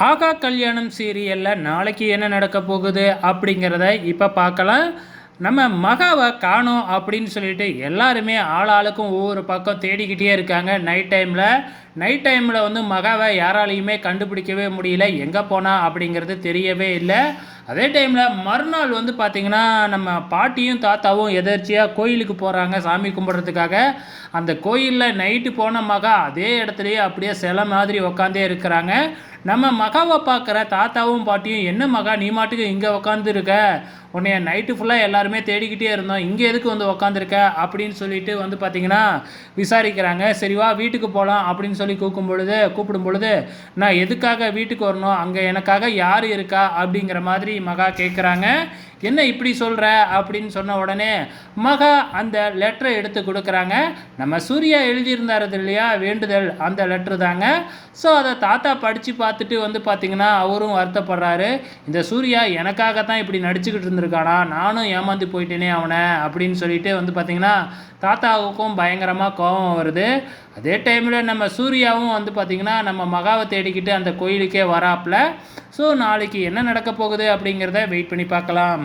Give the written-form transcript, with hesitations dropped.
ஆகா கல்யாணம் சீரியலில் நாளைக்கு என்ன நடக்க போகுது அப்படிங்கிறத இப்போ பார்க்கலாம். நம்ம மகாவை காணோம் அப்படின்னு சொல்லிட்டு எல்லாருமே ஆளாளுக்கும் ஒவ்வொரு பக்கம் தேடிக்கிட்டே இருக்காங்க. நைட் டைமில் வந்து மகாவை யாராலையுமே கண்டுபிடிக்கவே முடியல. எங்கே போனா அப்படிங்கிறது தெரியவே இல்லை. அதே டைமில் மறுநாள் வந்து பார்த்திங்கன்னா நம்ம பாட்டியும் தாத்தாவும் எதர்ச்சியாக கோயிலுக்கு போகிறாங்க சாமி கும்பிட்றதுக்காக. அந்த கோயிலில் நைட்டு போன மகா அதே இடத்துலையே அப்படியே சிலை மாதிரி உக்காந்தே இருக்கிறாங்க. நம்ம மகாவை பார்க்குற தாத்தாவும் பாட்டியும், என்ன மகா நீ மாட்டுக்கு இங்கே உக்காந்துருக்க, உன்னைய நைட்டு ஃபுல்லாக எல்லாருமே தேடிக்கிட்டே இருந்தோம், இங்கே எதுக்கு வந்து உக்காந்துருக்க அப்படின்னு சொல்லிட்டு வந்து பார்த்திங்கன்னா விசாரிக்கிறாங்க. சரிவா வீட்டுக்கு போகலாம் அப்படின்னு சொல்லி கூப்பிடும் பொழுது நான் எதுக்காக வீட்டுக்கு வரணும், அங்கே எனக்காக யார் இருக்கா அப்படிங்கிற மாதிரி மகா கேட்குறாங்க. என்ன இப்படி சொல்கிற அப்படின்னு சொன்ன உடனே மகா அந்த லெட்டரை எடுத்து கொடுக்குறாங்க. நம்ம சூர்யா எழுதியிருந்தார் இல்லையா வேண்டுதல், அந்த லெட்ரு தாங்க. ஸோ அதை தாத்தா படித்து பார்த்துட்டு வந்து பார்த்திங்கன்னா அவரும் வருத்தப்படுறாரு. இந்த சூர்யா எனக்காகத்தான் இப்படி நடிச்சுக்கிட்டு இருந்திருக்கானா, நானும் ஏமாந்து போயிட்டேனே அவனை அப்படின்னு சொல்லிட்டு வந்து பார்த்திங்கன்னா தாத்தாவுக்கும் பயங்கரமாக கோபம் வருது. அதே டைமில் நம்ம சூர்யாவும் வந்து பார்த்திங்கன்னா நம்ம மகாவை தேடிக்கிட்டு அந்த கோயிலுக்கே வராப்பில். ஸோ நாளைக்கு என்ன நடக்க போகுது அப்படிங்கிறத வெயிட் பண்ணி பார்க்கலாம்.